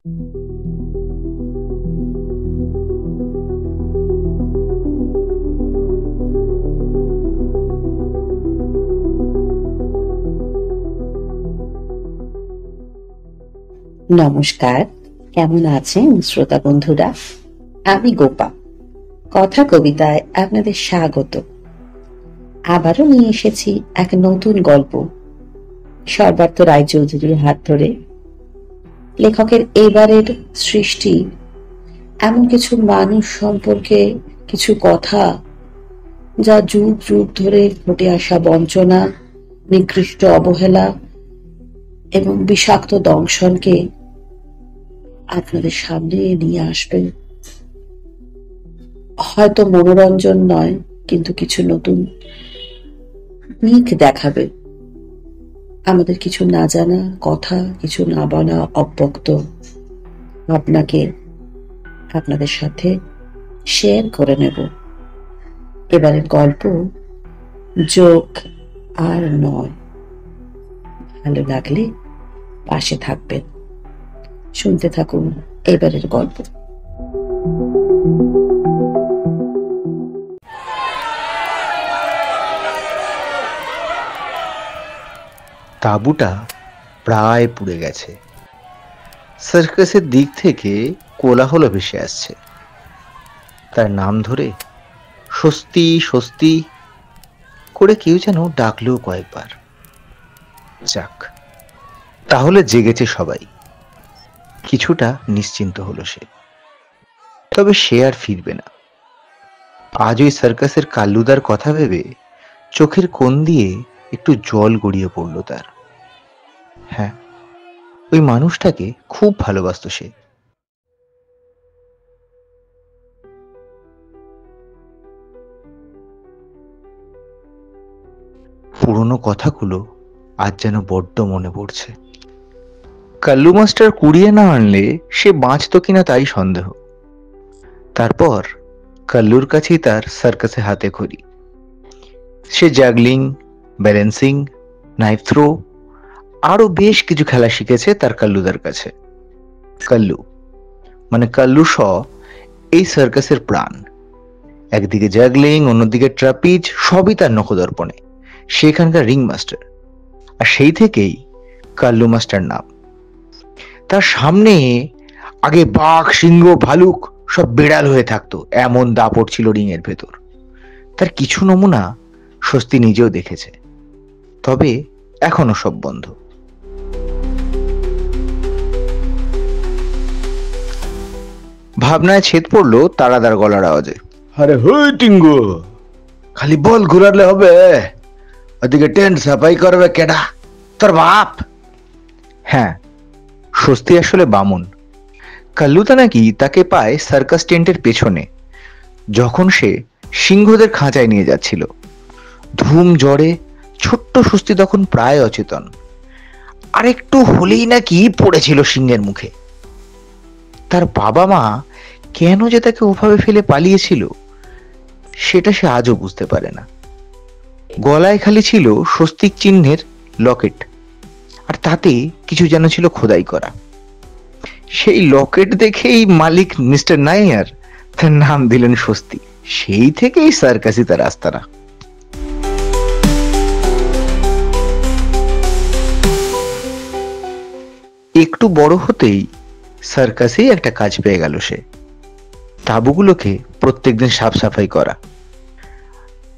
নমস্কার, কেমন আছেন শ্রোতা বন্ধুরা? আমি গোপা, কথা কবিতায় আপনাদের স্বাগত। আবারও নিয়ে এসেছি এক নতুন গল্প, সর্বার্থ রায়চৌধুরীর হাত ধরে। লেখকের এবারের সৃষ্টি এমন কিছু মানুষ সম্পর্কে কিছু কথা, যা যুগ যুগ ধরে ঘটে আসা বঞ্চনা, নিকৃষ্ট অবহেলা এবং বিষাক্ত দংশনকে আপনাদের সামনে নিয়ে আসবেন। হয়তো মনোরঞ্জন নয়, কিন্তু কিছু নতুন দিক দেখাবে। আমাদের কিছু না জানা কথা, কিছু না বলা অব্যক্ত আপনাকে আপনাদের সাথে শেয়ার করে নেব। এবারের গল্প যোগ আর নয়। ভালো লাগলে পাশে থাকবেন, শুনতে থাকুন এবারের গল্প। তাঁবুটা প্রায় পুড়ে গেছে। সার্কাসের দিক থেকে কোলাহল ভেসে আসছে। তার নাম ধরে স্বস্তি স্বস্তি করে কেউ যেন ডাকলেও কয়েকবার। যাক, তাহলে জেগেছে সবাই। কিছুটা নিশ্চিন্ত হলো সে। তবে সে আর ফিরবে না। আজ ওই সার্কাসের কাল্লুদার কথা ভেবে চোখের কোণ দিয়ে একটু জল গড়িয়ে পড়ল তার। হ্যাঁ, ওই মানুষটাকে খুব ভালোবাসত সে। পুরনো কথাগুলো আজ যেন বড্ড মনে পড়ছে। কাল্লু মাস্টার কুড়িয়ে না আনলে সে বাঁচত কিনা তাই সন্দেহ। তারপর কাল্লুর কাছেই তার সার্কাসে হাতে খড়ি। সে জাগলিং, ব্যালেন্সিং, নাইফ থ্রো আরো বেশ কিছু খেলা শিখেছে তার কাল্লুদার কাছে। কাল্লু মানে কাল্লু শ এই সার্কাসের প্রাণ। একদিকে জাগলিং, অন্যদিকে ট্রাপিজ, সবই তার নখদর্পণে। সেখানকার রিং মাস্টার, আর সেই থেকেই কাল্লু মাস্টার নাম। তার সামনে আগে বাঘ, সিংহ, ভালুক সব বিড়াল হয়ে থাকতো, এমন দাপট ছিল রিং এর ভেতর। তার কিছু নমুনা স্বস্তি নিজেও দেখেছে, তবে এখনো সব বন্ধ। ভাবনায় ছেদ পড়লো তারাদার গলার আওয়াজে। আরে হই টিঙ্গু, খালি বল ঘুরালে হবে? ওদিকে টেন্ট সাফাই করবে কেডা? তোর বাপ? হ্যাঁ, স্বস্তি আসলে বামুন। কাল্লুদা নাকি তাকে পায় সার্কাস টেন্টের পেছনে, যখন সে সিংহদের খাঁচায় নিয়ে যাচ্ছিল। ধুম জ্বরে ছোট্ট স্বস্তি তখন প্রায় অচেতন। আর একটু হলেই নাকি পড়েছিল সিংহের মুখে। তার বাবা মা কেন যে তাকে ওভাবে ফেলে পালিয়েছিল, সেটা সে আজও বুঝতে পারে না। গলায় খালি ছিল স্বস্তিক চিহ্নের লকেট, আর তাতে কিছু যেন ছিল খোদাই করা। সেই লকেট দেখেই মালিক মিস্টার নাইয়ার তার নাম দিলেন স্বস্তি। সেই থেকেই সার্কাসই তার আস্তানা। একটু বড় হতেই সার্কাসেই একটা কাজ পেয়ে গেল সে। তাঁবুগুলোকে প্রত্যেকদিন সাফ সাফাই করা।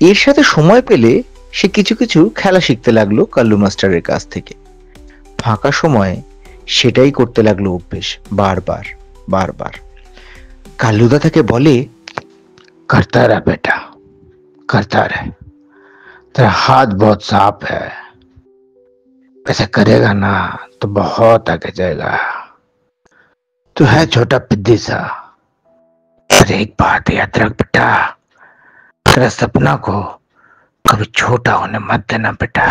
এর সাথে সময় পেলে সে কিছু কিছু খেলা শিখতে লাগলো কাল্লু মাস্টারের কাছ থেকে। ফাঁকা সময়ে সেটাই করতে লাগলো অভ্যেস, বারবার বারবার। কাল্লুদা তাকে বলে, करता रह बेटा, करता रह, तेरा हाथ बहुत साफ है, ऐसा करेगा ना तो बहुत आगे जाएगा। तू है छोटा पिद्दी सा, पर एक बात याद रख बेटा, तेरा सपना को कभी छोटा होने मत देना बेटा।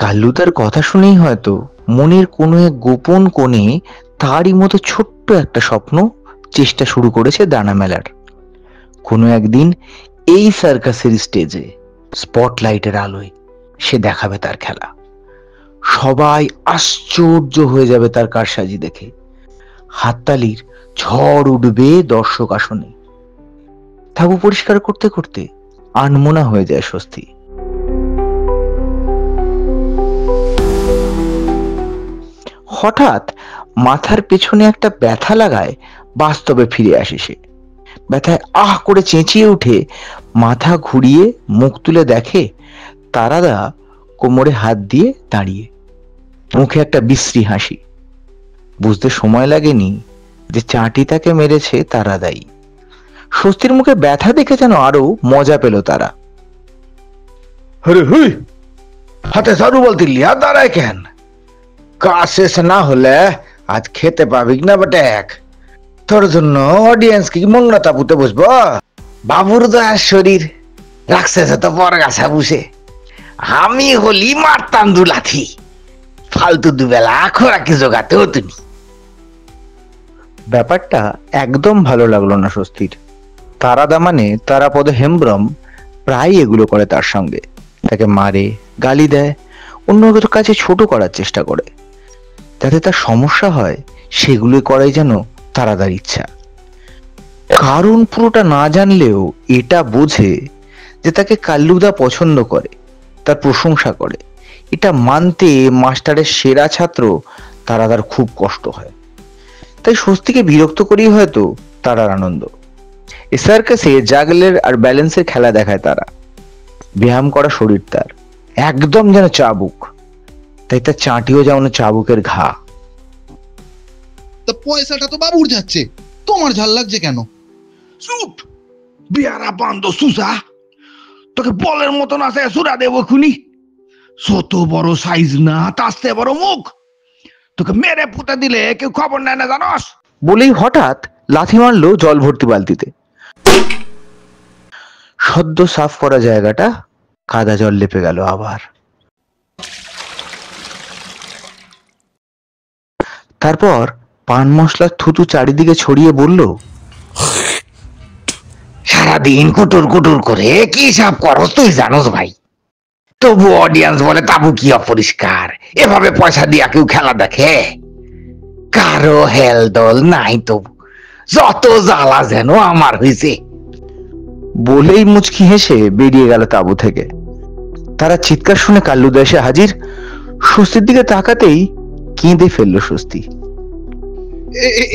কাল্লুদার কথা শুনেই হয়তো মনের কোনো এক গোপন কোণে তারই মতো ছোট্ট একটা স্বপ্ন চেষ্টা শুরু করেছে দানা মেলার। কোনো একদিন এই সার্কাসের স্টেজে স্পটলাইটের আলোয় সে দেখাবে তার খেলা। সবাই আশ্চর্য হয়ে যাবে তার কারসাজি দেখে। হাততালির ঝড় উঠবে দর্শক আসনে। তাঁবু পরিষ্কার করতে করতে আনমনা হয়ে যায় স্বস্তি। হঠাৎ মাথার পেছনে একটা ব্যথা লাগায় বাস্তবে ফিরে আসে সে। ব্যথায় আহ করে চেঁচিয়ে উঠে মাথা ঘুরিয়ে মুখ তুলে দেখে তারাদা কোমরে হাত দিয়ে দাঁড়িয়ে, মুখে একটা বিশ্রী হাসি। বুঝতে সময় লাগেনি যে চাটি তাকে মেরেছে তারাদাই। স্বস্তির মুখে ব্যথা দেখে যেন আরো মজা পেল তারা। হাতে ঝাড়ু বলতে লিয়া দাঁড়ায় কেন? কাজ শেষ না হলে আজ খেতে পাবি না বেটেক। তোর জন্য অডিয়েন্স কি মংলা তাবুতে বসবো? বাবুর দয়ার শরীর রাখছে তো বড় গাছা বসে। আমি হলি মারতাম দুলাথি, ফালতু দুবেলা খোরাকি জোগাতেও তুমি। ব্যাপারটা একদম ভালো লাগলো না স্বস্তির। তারাদা মানে তারাপদ হেমব্রম প্রায় এগুলো করে তার সঙ্গে। তাকে মারে, গালি দেয়, অন্য কাছে ছোট করার চেষ্টা করে। যাতে তার সমস্যা হয় সেগুলো করাই যেন তারাদার ইচ্ছা। কারণ পুরোটা না জানলেও এটা বোঝে যে তাকে কাল্লুদা পছন্দ করে, তার প্রশংসা করে। এটা মানতে মাস্টারের সেরা ছাত্র তারাদার খুব কষ্ট হয়। তাই স্বস্তিকে বিরক্ত করেই হয়তো তারার আনন্দ। এ সার্কাসে জাগলের আর ব্যালেন্সের খেলা দেখায় তারা। ব্যায়াম করা শরীর তার একদম যেন চাবুক, তাই তার চাটিও যেমন চাবুকের ঘা। তা পয়সাটা তো বাবুর যাচ্ছে, তোমার ঝাল লাগছে কেন? চুপ বিয়ারা বান্ধ সুসা, তোকে বলের মতন আছে সুরা দেব খুনি। ছোট বড় সাইজ না, তাস্তে বড় মুখ। তোকে মেরে পুঁতে দিলে কেউ খবর নেয় না জানস? বলেই হঠাৎ লাথি মারলো জল ভর্তি বালতিতে। সদ্য সাফ করা জায়গাটা কাদা জল লেপে গেল আবার। তারপর পান মশলার থুতু চারিদিকে ছড়িয়ে বলল, সারাদিন কুটুর কুটুর করে কি সাফ করস তুই জানোস ভাই? তবু অডিয়েন্স বলে তাবু কি অপরিষ্কার। এভাবে পয়সা দিয়া কেউ খেলা দেখে? কারো হেল দল নাই, তবু যত জ্বালা যেন আমার হয়েছে। বলেই মুচকি হেসে বেরিয়ে গেল তাবু থেকে। তারা চিৎকার শুনে কাল্লুদা এসে হাজির। স্বস্তির দিকে তাকাতেই কেঁদে ফেললো স্বস্তি।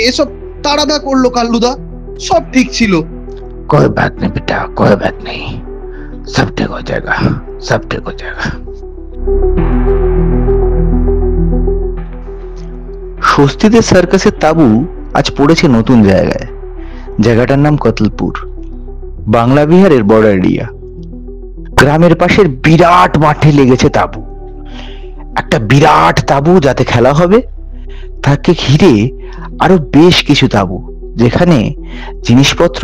এসব তারাদা করলো কাল্লুদা, সব ঠিক ছিল। कोई बात नहीं बेटा, कोई बात नहीं, सब ठीक हो जाएगा, सब ठीक हो जाएगा। স্বস্তিদের সার্কাসের তাবু আজ পড়েছে নতুন জায়গায়। জায়গাটার নাম কতলপুর, বাংলা বিহারের বর্ডার এরিয়া। গ্রামের পাশের বিরাট মাঠে লেগেছে তাবু। একটা বিরাট তাবু যাতে খেলা হবে, তাকে ঘিরে আরো বেশ কিছু তাবু যেখানে জিনিসপত্র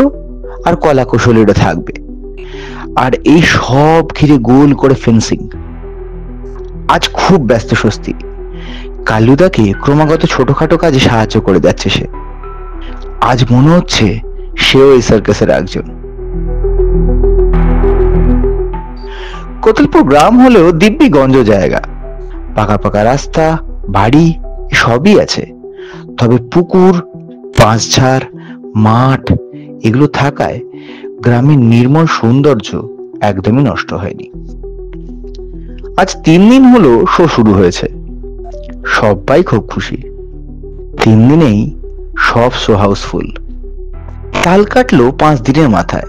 আর কলা কৌশলীরা থাকবে। আর এই সব ঘিরে গোল করে ফেন্সিং। আজ খুব ব্যস্ত স্বস্তি। কাল্লুদাকে ক্রমাগত ছোটখাটো কাজে সাহায্য করে যাচ্ছে সে। আজ মনে হচ্ছে সেও এই সার্কাসের একজন। কতুলপুর গ্রাম হলেও দিব্যি গঞ্জ জায়গা। পাকা পাকা রাস্তা, বাড়ি সবই আছে। তবে পুকুর, বাঁশঝাড়, মাঠ এগুলো থাকায় গ্রামের নির্মল সৌন্দর্য একদমই নষ্ট হয়নি। আজ 3 দিন হলো শো শুরু হয়েছে। সবাই খুব খুশি। 3 দিনেই সব শো হাউসফুল। তাল কাটলো 5 দিনের মাথায়।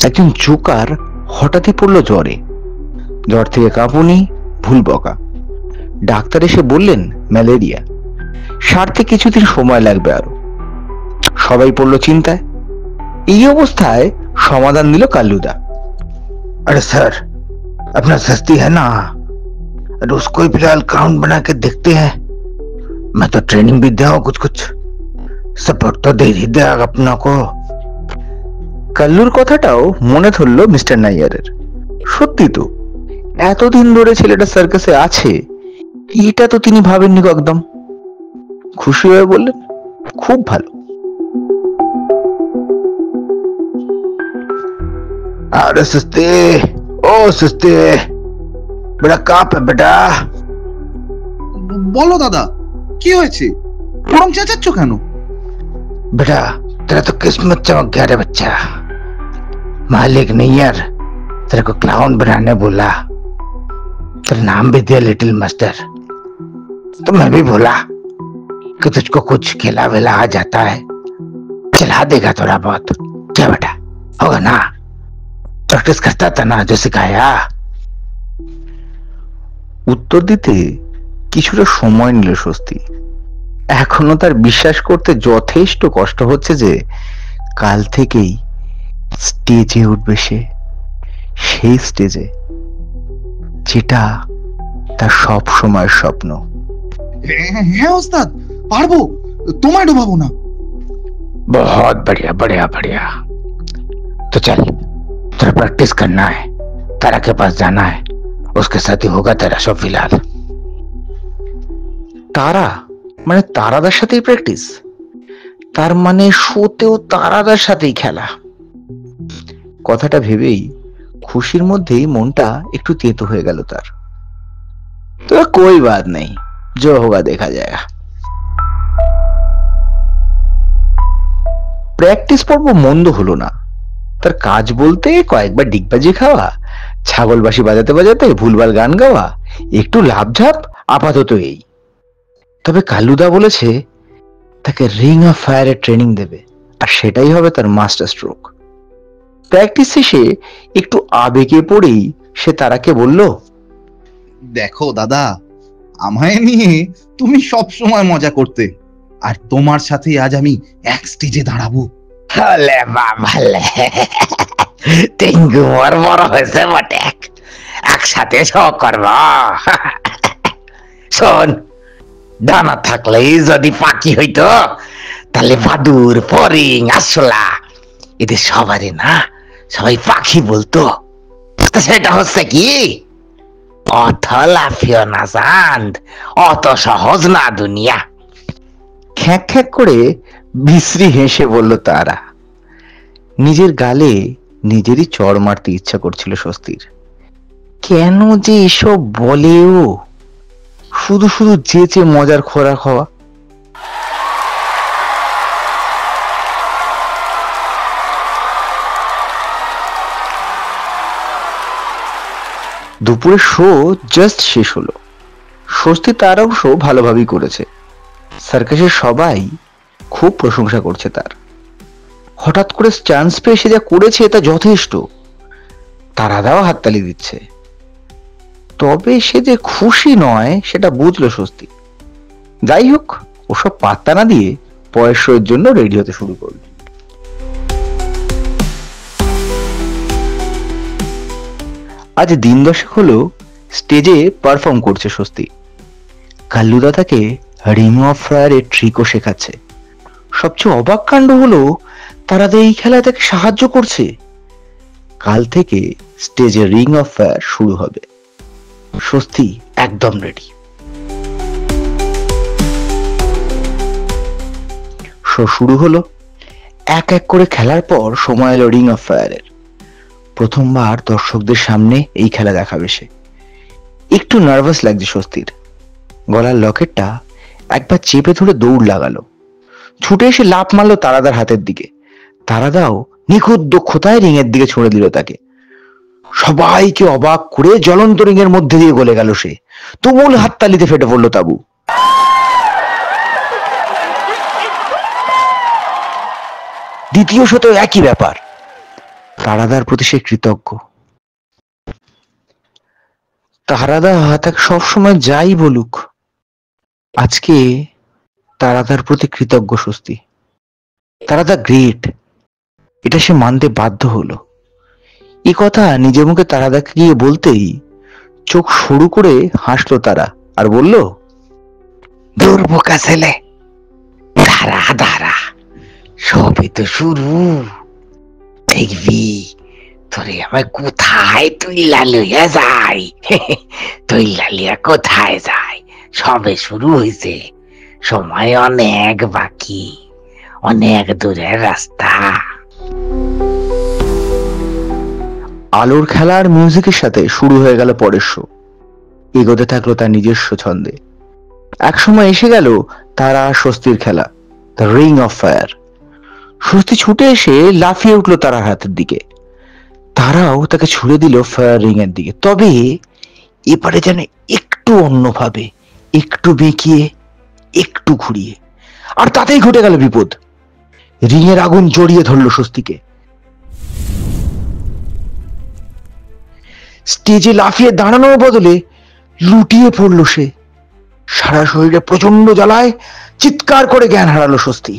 একজন জোকার হঠাৎই পড়লো জ্বরে। জ্বর থেকে কাঁপুনি, ভুল বকা। ডাক্তার এসে বললেন ম্যালেরিয়া। সারতে কিছুদিন সময় লাগবে আরো। সবাই পড়লো চিন্তায়। এই অবস্থায় সমাধান দিল কাল্লুদা। अरे सर, अपना सस्ती है ना, उसको ही फिलहाल काउंट बना के देखते हैं। मैं तो ट्रेनिंग भी दिया हूं कुछ कुछ, सपोर्ट तो दे ही दिया अपना को। কাল্লুর কথাটাও মনে ধরলো মিস্টার নাইয়ারের। সত্যি তো, এতদিন ধরে ছেলেটা সার্কাসে আছে এটা তো তিনি ভাবেননি একদম। খুশি হয়ে বললেন, খুব ভালো। আরে সস্তে, ও সুস্তি, বেটা কাপ বেটা। বলো দাদা, কি হয়েছে? ওরম চেঁচাচ্ছ কেন? बेटा तेरा तो किस्मत चमक गया रे बच्चा। मालिक नहीं यार तेरे को क्लाउन बनाने बोला, तेरा नाम भी दिया लिटिल मास्टर। तो मैं भी बोला कि तुझको कुछ खिला विला आ जाता है, चला देगा थोड़ा बहुत। क्या बेटा होगा ना? प्रैक्टिस करता था ना जो सिखाया। উত্তর দিতে কিছুটা সময় নিল স্বস্তি। এখনো তার বিশ্বাস করতে যথেষ্ট কষ্ট হচ্ছে যে কাল থেকেই স্টেজে উঠবে সে, সেই স্টেজে যেটা তার সব সময়ের স্বপ্ন। হ্যাঁ ওস্তাদ, পারবো, তোমায় ডোবাবো না। बहुत बढ़िया बढ़िया बढ़िया। तो चल, तेरा प्रैक्टिस करना है, तारा के पास जाना है, उसके साथ ही होगा तेरा शो फिलहाल। তারা মানে তারাদার সাথেই প্র্যাকটিস, তার মানে শোতেও তারাদার সাথেই খেলা। কথাটা ভেবেই খুশির মধ্যেই মনটা একটু তেতো হয়ে গেল তার। তো কোই বাত নেই, जो होगा देखा जाएगा। প্র্যাকটিস পর্ব মন্দ হলো না। তার কাজ বলতে কয়েকবার ডিগবাজি খাওয়া, ছাগল বাঁশি বাজাতে বাজাতে ভুলভাল গান গাওয়া, একটু লাভঝাপ, আপাতত এই। তবে কালুদা বলেছে তাকে রিং অফ ফায়ারের ট্রেনিং দেবে, আর সেটাই হবে তার মাস্টার স্ট্রোক। প্র্যাকটিস শেষে একটু আবেগে পড়েই সে তারাকে বলল, দেখো দাদা, আমায় নিয়ে তুমি সব সময় মজা করতে, আর তোমার সাথে আজ আমি এক স্টেজে দাঁড়াবো। হলে বাবালে, টিঙ্গু মোর বড় হয়েছে বটে, একসাথে শো করব। শোন, ডানা থাকলেই যদি পাখি হইতো তাহলে বাদুর, ফড়িং, আরশোলা এদের সবারই না সবাই পাখি বলতো। তো সেটা হচ্ছে কি, অত লাফিও না চাঁদ, অত সহজ না দুনিয়া। খ্যাঁক খ্যাঁক করে বিশ্রী হেসে বলল তারা। নিজের গালে নিজেরই চড় মারতে ইচ্ছা করছিল স্বস্তির। কেন যে এসব বলে ও, শুধু শুধু যেচে মজার খোরাক হওয়া। দুপুরের শো জাস্ট শেষ হলো। স্বস্তি তার অংশ ভালোভাবেই করেছে। সার্কাসের সবাই খুব প্রশংসা করছে তার। হঠাৎ করে চান্স পেয়ে সে যা করেছে তা যথেষ্ট। তারাদাও হাততালি দিচ্ছে। তবে সে যে খুশি নয় সেটা বুঝলো স্বস্তি। যাই হোক, ওসব পাত্তা না দিয়ে পরের শোয়ের জন্য রেডি হতে শুরু করল। আজ দিন দশেক হলো স্টেজে পারফর্ম করছে স্বস্তি। কাল্লুদা তাকে রিং অফ ফায়ারের ট্রিকও শেখাচ্ছে। সবচেয়ে অবাক কাণ্ড হলো তারাদা এই খেলায় তাকে সাহায্য করছে। কাল থেকে স্টেজে রিং অফ ফায়ার শুরু হবে। স্বস্তি একদম রেডি। শো শুরু হলো। এক এক করে খেলার পর সময় এলো রিং অফ ফায়ারের। প্রথমবার দর্শকদের সামনে এই খেলা দেখাবে সে। একটু নার্ভাস লাগছে স্বস্তির। গলার লকেটটা একবার চেপে ধরে দৌড় লাগালো। ছুটে এসে লাফ মারলো তারাদার হাতের দিকে। তারাদাও নিখুঁত দক্ষতায় রিং এর দিকে ছুড়ে দিল তাকে। সবাইকে অবাক করে জ্বলন্ত রিং এর মধ্যে দিয়ে গলে গেল সে। তুমুল হাততালিতে ফেটে পড়লো তাবু। দ্বিতীয় শোতেও একই ব্যাপার। তারাদার প্রতি সে কৃতজ্ঞ। তারাদা তাকে সবসময় যাই বলুক, আজকে তারাদার প্রতি কৃতজ্ঞ স্বস্তি। তারাদা গ্রেট, এটা সে মানতে বাধ্য হলো। এই কথা নিজের মুখে তারাদাকে গিয়ে বলতেই চোখ সরু করে হাসলো তারা আর বলল, দূর বোকা ছেলে, দাঁড়া দাঁড়া, সবই তো শুরু। দেখবি তোরে আমার কোথায় তুইলা লইয়া যাই। তুইলা লিয়া কোথায় যায়, সবে শুরু হয়েছে, সময় অনেক বাকি, অনেক দূরের রাস্তা। আলোর খেলা আর মিউজিকের সাথে শুরু হয়ে গেল পরের শো। এগোতে থাকলো তার নিজস্ব ছন্দে। একসময় এসে গেল তারা স্বস্তির খেলা, দ্য রিং অফ ফায়ার। স্বস্তি ছুটে এসে লাফিয়ে উঠলো তারার হাতের দিকে। তারাও তাকে ছুড়ে দিল ফায়ার রিং এর দিকে, তবে এবারে যেন একটু অন্যভাবে, একটু বেঁকিয়ে, একটু ঘুরিয়ে। আর তাতেই ঘটে গেল বিপদ। রিংয়ের আগুন জড়িয়ে ধরলো স্বস্তিকে। স্টেজে লাফিয়ে দাঁড়ানোর বদলে লুটিয়ে পড়লো সে। সারা শরীরে প্রচন্ড জ্বালায় চিৎকার করে জ্ঞান হারালো স্বস্তি।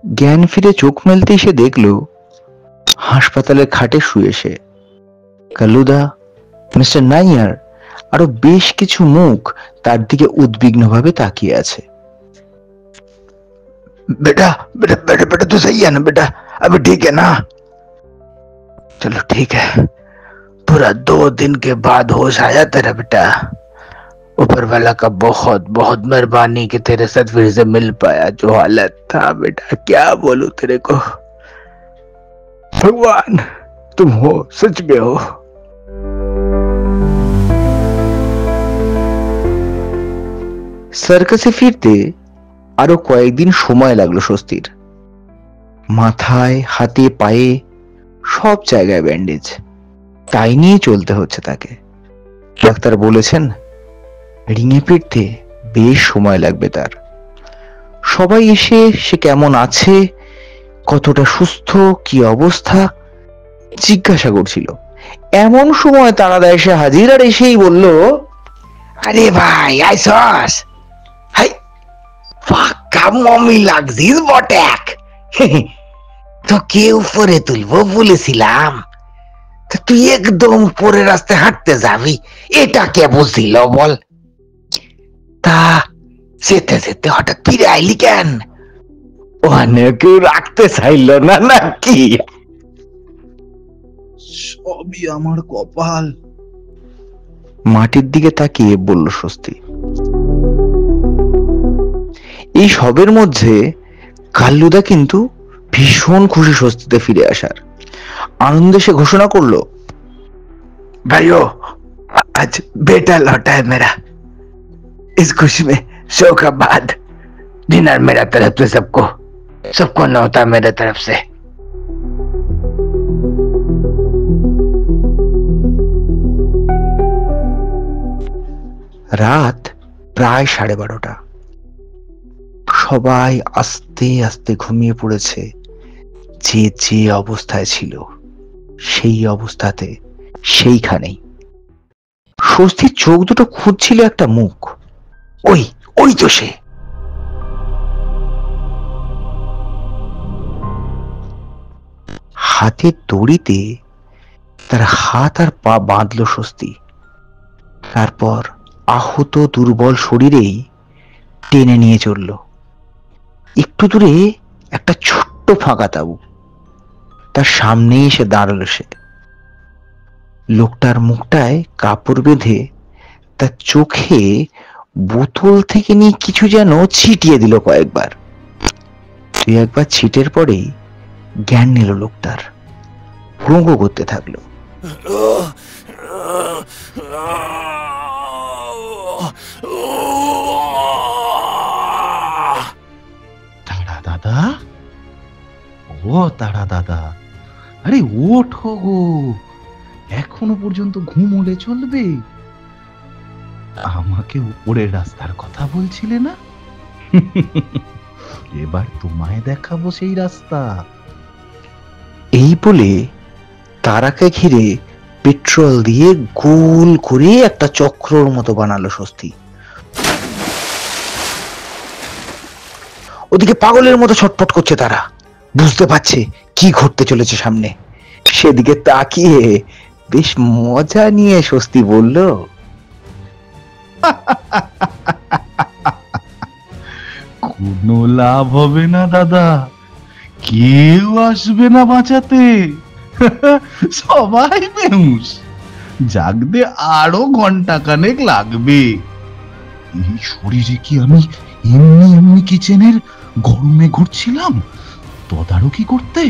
জ্ঞান ফিরে চোখ মেলতেই সে দেখল হাসপাতালের খাটে শুয়ে সে। কালুদা, মিস্টার নাইয়ার আরো বেশ কিছু মুখ তার দিকে উদ্বিগ্নভাবে তাকিয়ে আছে। बेटा बेटा बेटा बेटा तो सही है ना बेटा? अभी ठीक है ना? चलो ठीक है। पूरा 2 दिन के बाद होश आया तेरा बेटा। ऊपर वाला का बहुत बहुत मेहरबानी कि तेरे साथ फिर से मिल पाया। जो हालत था बेटा, क्या बोलूं तेरे को। भगवान तुम हो, सच में हो। সার্কাসে ফিরতে আরো কয়েকদিন সময় লাগলো স্বস্তির। মাথায়, হাতে, পায়ে সব জায়গায় ব্যান্ডেজ, তাই নিয়ে চলতে হচ্ছে তাকে। ডাক্তার বলেছেন রিঙে ফিরতে বেশ সময় লাগবে তার। সবাই এসে সে কেমন আছে, কতটা সুস্থ, কি অবস্থা জিজ্ঞাসা করছিল। এমন সময় তারাদা এসে হাজির, আর এসেই বলল, আরে ভাই আইসস, হাই পাক্কা মমি লাগছিস বটেক। তোকে উপরে তুলবো বলেছিলাম, তুই একদম পরে রাস্তায় হাঁটতে যাবি, এটা কে বুঝছিল বল? তা যেতে যেতে হঠাৎ ফিরে আইলি কেন? ওখানে কেউ রাখতে চাইল না নাকি? সবই আমার কপাল। মাটির দিকে তাকিয়ে বলল স্বস্তি। এই সবের মধ্যে কাল্লুদা কিন্তু ভীষণ খুশি স্বস্তিতে ফিরে আসার। আনন্দে সে ঘোষণা করলো, ভাইও आज बेटा लौटा है मेरा। इस खुशी में शो का बाद डिनर मेरा तरफ से सबको सबको न्योता मेरे तरफ से। রাত প্রায় 12:30। সবাই আস্তে আস্তে ঘুমিয়ে পড়েছে। যে যে অবস্থায় ছিল সেই অবস্থাতে সেইখানেই। স্বস্তির চোখ দুটো খুঁজছিল একটা মুখ। ওই ওই তো সে। হাতের দড়িতে তার হাত আর পা বাঁধলো স্বস্তি। তারপর আহত দুর্বল শরীরেই টেনে নিয়ে চলল। একটু দূরে একটা ছোট্ট ফাঁকা তাঁবু, তার সামনেই এসে দাঁড়ালো সে। লোকটার মুখটায় কাপড় বেঁধে তার চোখে বোতল থেকে নিয়ে কিছু যেন ছিটিয়ে দিল কয়েকবার। তুই একবার ছিটের পরেই জ্ঞান নিল লোকটার, ভ্রঙ্গ করতে থাকলো। তারা দাদা, ও তারা দাদা, আরে ওঠো গো, এখনো পর্যন্ত ঘুম হলে চলবে? আমাকে উপরের রাস্তার কথা বলছিলে না? এবার তোমায় দেখাবো সেই রাস্তা। এই বলে তারাকে ঘিরে পেট্রোল দিয়ে গোল করে একটা চক্রর মতো বানালো স্বস্তি। ওদিকে পাগলের মতো ছটফট করছে তারা, বুঝতে পারছে কি ঘটতে চলেছে সামনে। সেদিকে তাকিয়ে বেশ মজা নিয়ে স্বস্তি বলল, কোনো লাভ হবে না দাদা, কেউ আসবে না বাঁচাতে, সবাই বেহুশ, জাগতে আরো ঘন্টা খানেক লাগবে। এই শরীরে কি আমি এমনি এমনি কিচেনের গরমে ঘুরছিলাম তদারকি করতে?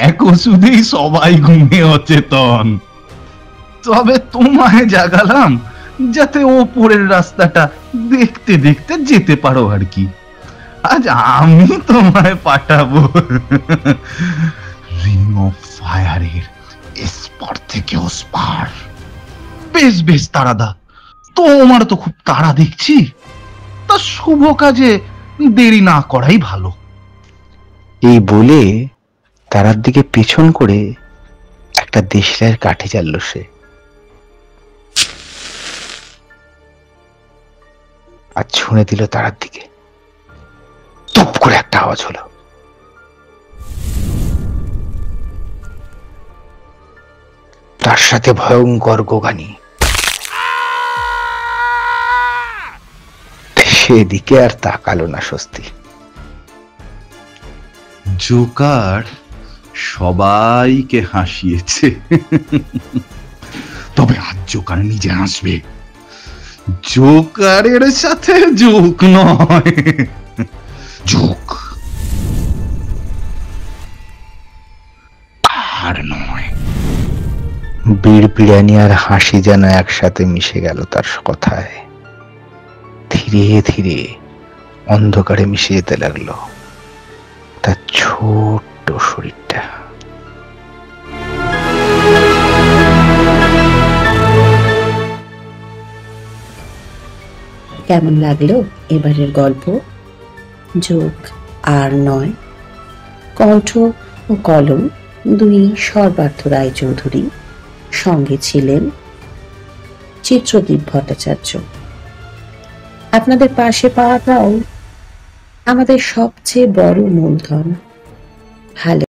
এক ওষুধেই সবাই ঘুমিয়ে অচেতন। তবে তোমায় জাগালাম যাতে ওপরের রাস্তাটা দেখতে দেখতে যেতে পারো আর কি। আজ আমি তোমায় পাঠাবো রিং অফ ফায়ারের এসপার থেকে ওসপার। বেশ বেশ তারাদা, তোমার তো খুব তাড়া দেখছি। তা শুভ কাজে দেরি না করাই ভালো। এই বলে তারার দিকে পেছন করে একটা দেশলাইয়ের কাঠি চালল সে। আর ছুঁড়ে দিল তারার দিকে। টপ করে একটা আওয়াজ হলো। তার সাথে ভয়ঙ্কর গোগানি। সেদিকে আর তাকালো না স্বস্তি। জোকার সবাইকে হাসিয়েছে, তবে আজ জোকার নিজে হাসবে। জোকারের সাথে জোক নয়, জোক আর নয়। বিড়বিড়ানি আর হাসি যেন একসাথে মিশে গেল তার কথায়। ধীরে ধীরে অন্ধকারে মিশে যেতে লাগলো তার ছোট্ট শরীরটা। কেমন লাগলো এবারের গল্প? যোগ আর নয়। কণ্ঠ ও কলম দুই সর্বার্থ রায়চৌধুরী। সঙ্গে ছিলেন চিত্রদীপ ভট্টাচার্য। আপনাদের পাশে পাওয়াটাও আমাদের সবচেয়ে বড় মূলধন। ভালো